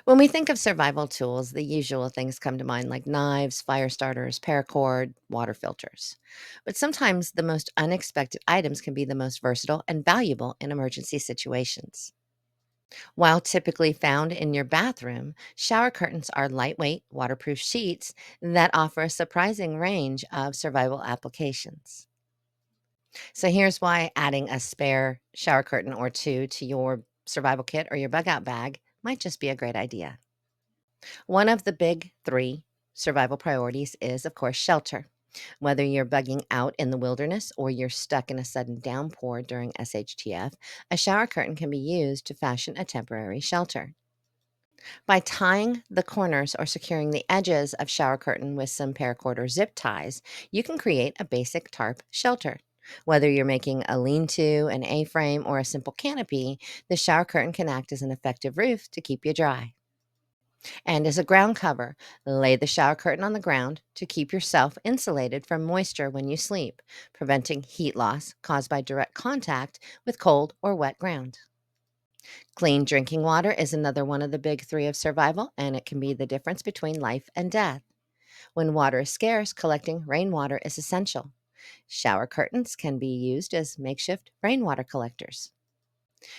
When we think of survival tools, the usual things come to mind like knives, fire starters, paracord, water filters. But sometimes the most unexpected items can be the most versatile and valuable in emergency situations. While typically found in your bathroom, shower curtains are lightweight, waterproof sheets that offer a surprising range of survival applications. So here's why adding a spare shower curtain or two to your survival kit or your bug out bag might just be a great idea. One of the big three survival priorities is, of course, shelter. Whether you're bugging out in the wilderness or you're stuck in a sudden downpour during SHTF, a shower curtain can be used to fashion a temporary shelter. By tying the corners or securing the edges of shower curtain with some paracord or zip ties, you can create a basic tarp shelter. Whether you're making a lean to, an A frame, or a simple canopy, the shower curtain can act as an effective roof to keep you dry. And as a ground cover, lay the shower curtain on the ground to keep yourself insulated from moisture when you sleep, preventing heat loss caused by direct contact with cold or wet ground. Clean drinking water is another one of the big three of survival, and it can be the difference between life and death. When water is scarce, collecting rainwater is essential. Shower curtains can be used as makeshift rainwater collectors.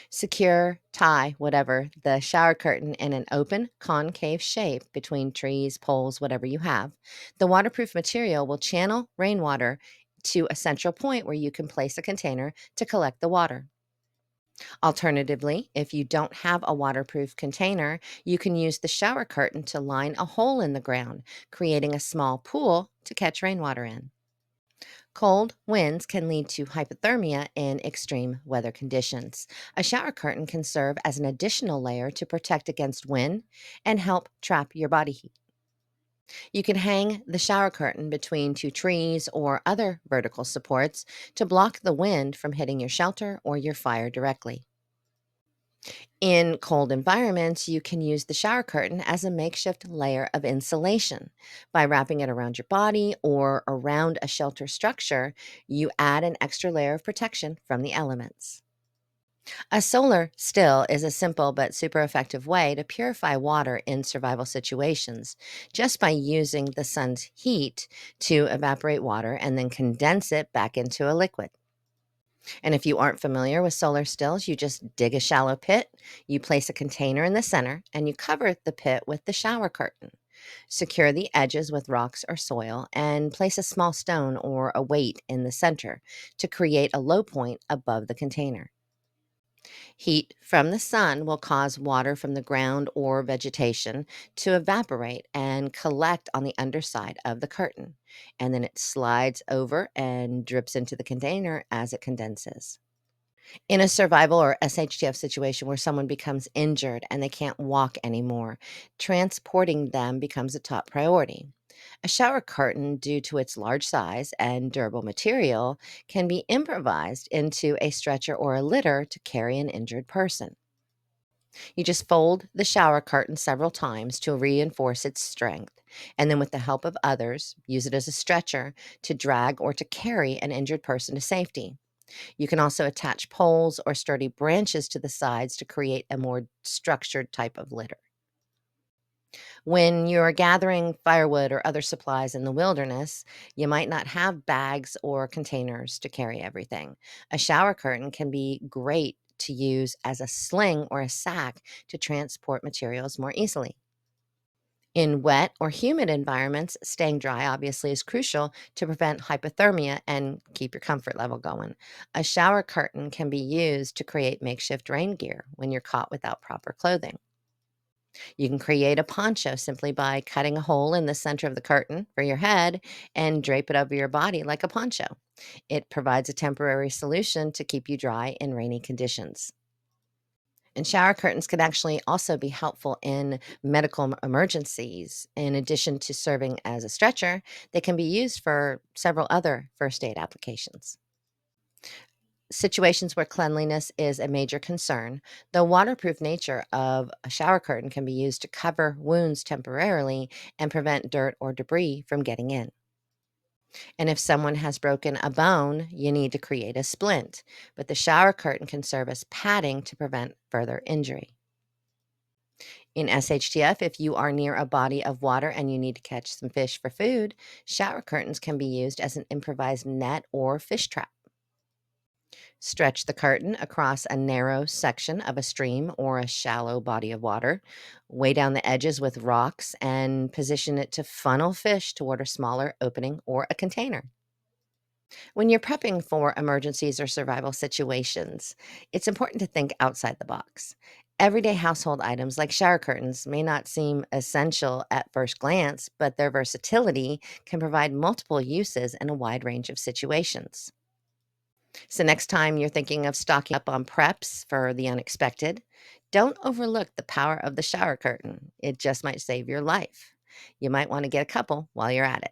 Secure, tie, whatever, the shower curtain in an open, concave shape between trees, poles, whatever you have. The waterproof material will channel rainwater to a central point where you can place a container to collect the water. Alternatively, if you don't have a waterproof container, you can use the shower curtain to line a hole in the ground, creating a small pool to catch rainwater in. Cold winds can lead to hypothermia in extreme weather conditions. A shower curtain can serve as an additional layer to protect against wind and help trap your body heat. You can hang the shower curtain between two trees or other vertical supports to block the wind from hitting your shelter or your fire directly. In cold environments, you can use the shower curtain as a makeshift layer of insulation. By wrapping it around your body or around a shelter structure, you add an extra layer of protection from the elements. A solar still is a simple but super effective way to purify water in survival situations just by using the sun's heat to evaporate water and then condense it back into a liquid. And if you aren't familiar with solar stills, you just dig a shallow pit, you place a container in the center, and you cover the pit with the shower curtain. Secure the edges with rocks or soil and place a small stone or a weight in the center to create a low point above the container. Heat from the sun will cause water from the ground or vegetation to evaporate and collect on the underside of the curtain. And then it slides over and drips into the container as it condenses. In a survival or SHTF situation where someone becomes injured and they can't walk anymore, transporting them becomes a top priority. A shower curtain, due to its large size and durable material, can be improvised into a stretcher or a litter to carry an injured person. You just fold the shower curtain several times to reinforce its strength, and then, with the help of others, use it as a stretcher to drag or to carry an injured person to safety. You can also attach poles or sturdy branches to the sides to create a more structured type of litter. When you're gathering firewood or other supplies in the wilderness, you might not have bags or containers to carry everything. A shower curtain can be great to use as a sling or a sack to transport materials more easily. In wet or humid environments, staying dry obviously is crucial to prevent hypothermia and keep your comfort level going. A shower curtain can be used to create makeshift rain gear when you're caught without proper clothing. You can create a poncho simply by cutting a hole in the center of the curtain for your head and drape it over your body like a poncho. It provides a temporary solution to keep you dry in rainy conditions. And shower curtains can actually also be helpful in medical emergencies. In addition to serving as a stretcher, they can be used for several other first aid applications. Situations where cleanliness is a major concern, the waterproof nature of a shower curtain can be used to cover wounds temporarily and prevent dirt or debris from getting in. And if someone has broken a bone, you need to create a splint, but the shower curtain can serve as padding to prevent further injury. In SHTF, if you are near a body of water and you need to catch some fish for food, shower curtains can be used as an improvised net or fish trap. Stretch the curtain across a narrow section of a stream or a shallow body of water. Weigh down the edges with rocks and position it to funnel fish toward a smaller opening or a container. When you're prepping for emergencies or survival situations, it's important to think outside the box. Everyday household items like shower curtains may not seem essential at first glance, but their versatility can provide multiple uses in a wide range of situations. So, next time you're thinking of stocking up on preps for the unexpected, don't overlook the power of the shower curtain. It just might save your life. You might want to get a couple while you're at it.